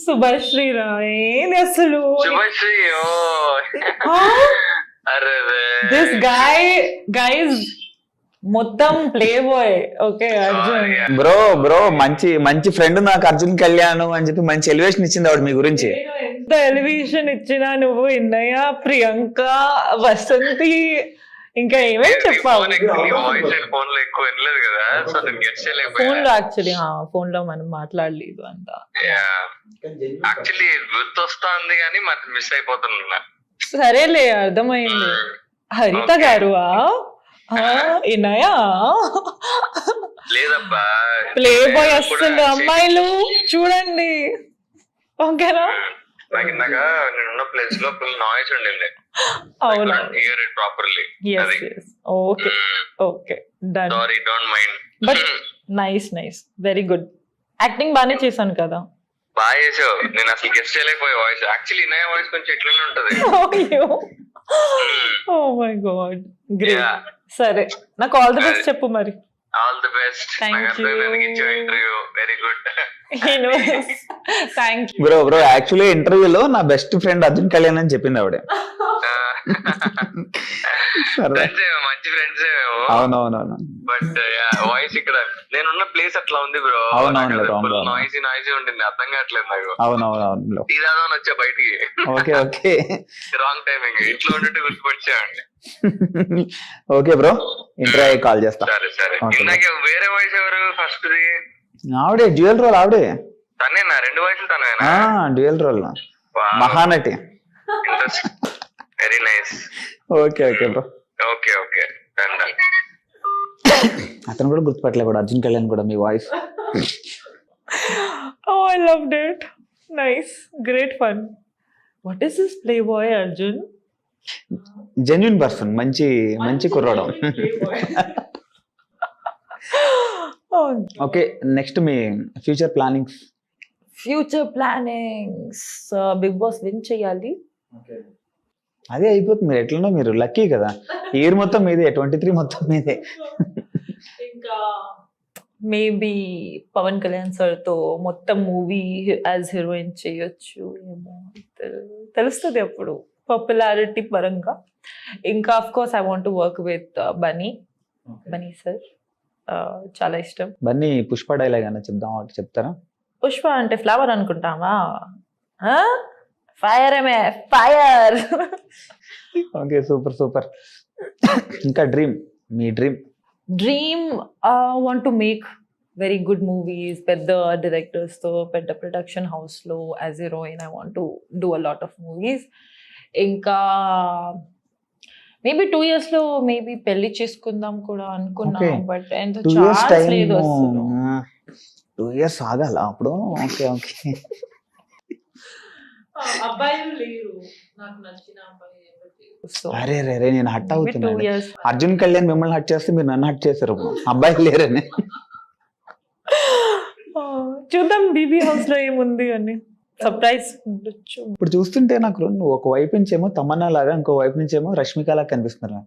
C: సుభశ్రీ రా, ఏది అసలు
D: శుభశ్రీ. ఓ అరే
C: దిస్ గైస్ మొత్తం play boy. Okay Arjun
B: bro మంచి ఫ్రెండ్ నాకు అర్జున్ కళ్యాణ్ అని చెప్పి మంచి ఎలివేషన్ ఇచ్చింది ఆవిడ మీ గురించి.
C: ఎంత ఎలివేషన్ ఇచ్చినా నువ్వు ఇన్నయ్య, ప్రియాంక, వసంతి ఇంకా ఏమేమి చెప్పావు.
D: ఫోన్ లో ఎక్కువ వినలేదు కదా, సో నేను గెట్ చేయలేకపోయా.
C: ఫోన్ లో యాక్చువల్లీ ఫోన్ లో మనం మాట్లాడలేదు అంతా.
D: యాక్చువల్లీ గుర్తొస్తుంది కానీ మరి మిస్ అయిపోతున్నా.
C: సరేలే అర్థమైంది. హరిత గారు ఇన్నయ్యా
D: లేదబ్బా,
C: ప్లే బాయ్ అసలు అమ్మాయిలు చూడండి. ఓకేనా?
D: నాకు ఇందాక నేనున్న ప్లేస్ లో ఫుల్ నాయిస్ ఉండింది.
C: అవునా?
D: Hear it properly.
C: Okay okay done.
D: Sorry, don't mind.
C: But nice very good. Acting బాగానే చేశాను కదా.
D: బాగా చేసావు. నేను అసలు గెస్ట్ చేయలేకపోయా వాయిస్. యాక్చువల్లీ నా వాయిస్ కొంచెం ఇట్లనే ఉంటది.
C: Oh my god, great. సరే నాకు ఆల్ ది బెస్ట్ చెప్పు మరి.
D: All the best.
C: Thank you.
D: Interview very good.
C: Thank you.
B: Bro actually ఇంటర్వ్యూలో నా బెస్ట్ ఫ్రెండ్ అర్జున్ కళ్యాణ్ అని చెప్పింది ఆవిడ.
D: మంచి ఫ్రెండ్స్
B: అవునవునవును.
D: బట్ వాయిస్ ఇక్కడ నేనున్న ప్లేస్ అట్లా ఉంది బ్రో. నాయిసీ ఉండింది, అర్థం కావట్లేదు నాకు.
B: అవునవునవును.
D: తీరాదని వచ్చా బయటికి.
B: Okay
D: wrong timing. ఇంట్లో ఉండి గుర్తుపచ్చామండి.
B: ఓకే బ్రో, ఇంటర్వ్యూ కాల్ చేస్తా.
D: సరే. ఇందాక వేరే వాయిస్ ఎవరు ఫస్ట్?
B: ఆవిడే డ్యూయల్ రోల్. ఆవిడే
D: తనేనా? 2 వాయిస్లు తనేనా?
B: Dual role, Mahanati.
D: Very nice.
B: Okay bro.
D: Okay
B: అతను కూడా గుర్తుపట్టలే కూడా, అర్జున్ కళ్యాణ్ కూడా మీ voice.
C: Oh, I loved it. Nice, great fun. What is this Playboy, Arjun?
B: Genuine person, మంచి కుర్రాడు. ఓకే, నెక్స్ట్ మీ future plannings.
C: Future plannings big boss win చేయాలి.
B: అదే అయిపోతుంది. మీరు ఎట్లనో మీరు లక్కీ కదా, ఇయర్ మొత్తం మీదే, 23 మొత్తం మీదే.
C: ఇంకా మేబీ పవన్ కళ్యాణ్ సార్ తో మొత్తం మూవీ యాజ్ హీరోయిన్ చేయొచ్చు ఏమో, తెలుస్తుంది అప్పుడు పాపులారిటీ పరంగా. ఇంకా of course I want to work with Bunny sir, చాలా ఇష్టం.
B: బన్నీ పుష్ప డైలాగ్ అన్న చెప్దాం, ఒకటి చెప్తారా?
C: పుష్ప అంటే ఫ్లవర్ అనుకుంటావా? Fire fire.
B: Okay, super. ఇంకా మీ dream
C: want to make very good movies, పెద్ద డైరెక్టర్స్ తో, పెద్ద ప్రొడక్షన్ హౌస్ లో as heroine I want to do a lot of movies. ఇంకా మేబీ 2 years లో మేబీ పెళ్లి చేసుకుందాం కూడా అనుకున్నాం. బట్ ఎంత ఛాన్స్ లేదు అసలు.
B: 2 years ఆగాల అప్పుడు. ఓకే
C: అబ్బాయిలు లేరు నాకు నచ్చిన అబ్బాయి.
B: అరే నేను హట్ అవుతున్నాను. అర్జున్ కళ్యాణ్ మిమ్మల్ని హట్ చేస్తే మీరు నన్ను హట్ చేశారు, అబ్బాయిలు లేరని.
C: చూద్దాం బీబీ హౌస్ లో ఏముంది అని, సర్ప్రైజ్ ఉండొచ్చు.
B: ఇప్పుడు చూస్తుంటే నాకు ఒక వైపు నుంచి ఏమో తమన్నా లాగా, ఇంకో వైపు నుంచి ఏమో రష్మిక లాగా కనిపిస్తున్నారు.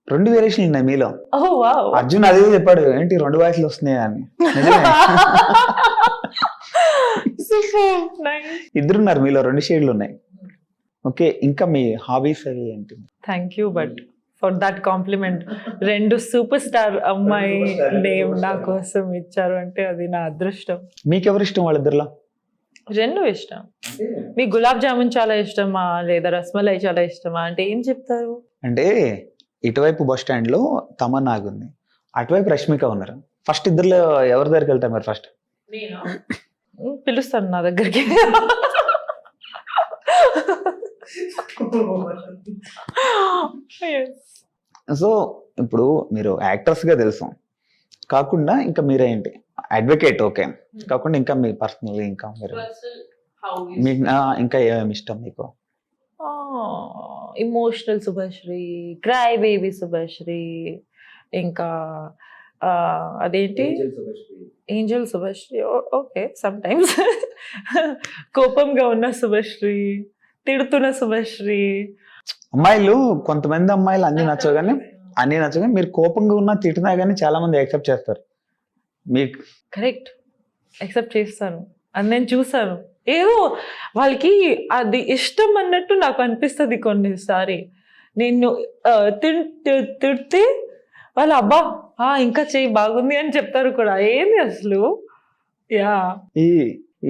B: 2 వేరియేషన్లు ఉన్నాయి మీలో. అర్జున్ అదే చెప్పాడు, ఏంటి 2 వాయిస్లు వస్తున్నాయి అని. ఇద్దరున్నారు మీలో, 2 షేడ్లు ఉన్నాయి. ఓకే, ఇంకా మీ హాబీస్ అవి ఏంటి?
C: Thank you but for that complement. 2 super star అమ్మాయి నేమ్ నా కోసం ఇచ్చారు అంటే అది నా అదృష్టం.
B: మీకెవరు ఇష్టం వాళ్ళిద్దరులో?
C: 2 ఇష్టం. మీకు గులాబ్ జామున్ చాలా ఇష్టమా లేదా రస్మలై చాలా ఇష్టమా అంటే ఏం చెప్తారు?
B: అంటే ఇటువైపు బస్ స్టాండ్ లో తమన్నా ఉంది, అటువైపు రష్మిక ఉన్నారు. ఫస్ట్ ఇద్దరులో ఎవరి దగ్గరికి వెళ్తారు మీరు? ఫస్ట్
C: పిలుస్తాను నా దగ్గరికి.
B: సో ఇప్పుడు మీరు యాక్టర్స్ గా తెలుసు కాకుండా ఇంకా మీరేంటి అడ్వకేట్? ఓకే, కాకుండా ఇంకా మీ పర్సనల్, ఇంకా మీరు మీకు ఇంకా ఏమేమి ఇష్టం మీకు?
C: Emotional Subhashree, cry baby Subhashree, ఇంకా అదేంటి Angel Subhashree. Okay, some times కోపంగా ఉన్న శుభశ్రీ, తిడుతున్న శుభశ్రీ.
B: అమ్మాయిలు, కొంతమంది అమ్మాయిలు అన్ని నచ్చవు కానీ మీరు కోపంగా ఉన్నా తిట్టినా కానీ చాలా మంది యాక్సెప్ట్ చేస్తారు. మీకు
C: కరెక్ట్. యాక్సెప్ట్ చేస్తాను, అది నేను చూసాను. ఏదో వాళ్ళకి అది ఇష్టం అన్నట్టు నాకు అనిపిస్తుంది కొన్నిసారి. నేను తిడితే వాళ్ళు అబ్బా ఇంకా చెయ్యి బాగుంది అని చెప్తారు కూడా. ఏంది అసలు. యా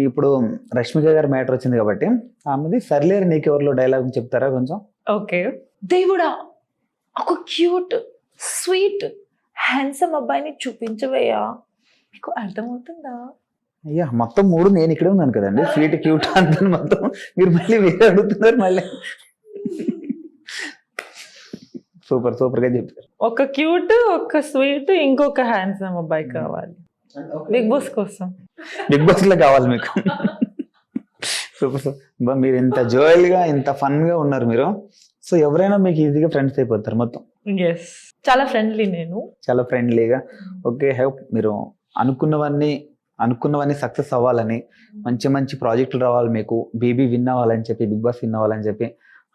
B: ఇప్పుడు రష్మిక గారి మ్యాటర్ వచ్చింది కాబట్టి ఆమెది సర్లేరు నీకెవరిలో డైలాగ్ చెప్తారా కొంచెం?
C: ఓకే. దేవుడా, ఒక క్యూట్ స్వీట్ హ్యాండ్సమ్ అబ్బాయిని చూపించవయ్యా. మీకు అర్థమవుతుందా?
B: అయ్యా మొత్తం 3 నేను ఇక్కడే ఉన్నాను కదండి, స్వీట్ క్యూట్ అంటాను మొత్తం. మీరు మళ్ళీ వేరే అడుగుతున్నారు మళ్ళీ. సూపర్ గా చెప్పారు.
C: ఒక క్యూట్, ఒక స్వీట్, ఇంకొక హ్యాండ్సమ్ అబ్బాయి కావాలి బిగ్ బాస్ కోసం.
B: బిగ్ బాస్ లో కావాలి మీకు. సూపర్. మీరు ఇంత జోయల్ గా ఇంత ఫన్ గా ఉన్నారు మీరు. సో ఎవరైనా మీకు ఈజీగా ఫ్రెండ్స్ అయిపోతారు మొత్తం.
C: ఎస్, చాలా ఫ్రెండ్లీ నేను.
B: చాలా ఫ్రెండ్లీగా. ఓకే, హోప్ మీరు అనుకున్నవన్నీ సక్సెస్ అవ్వాలని, మంచి మంచి ప్రాజెక్టులు రావాలి మీకు, బీబీ విన్ అవ్వాలని చెప్పి, బిగ్ బాస్ విన్ అవ్వాలని చెప్పి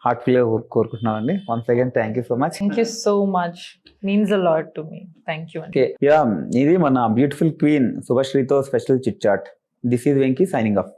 B: హార్ట్ఫుల్ గా కోరుకుంటున్నామండి. Once again thank you so much.
C: Thank you so much, means a lot to me. Thank you.
B: Okay, ya, ఇది మన బ్యూటిఫుల్ క్వీన్ శుభశ్రీతో special chit chat. This is Venky signing of.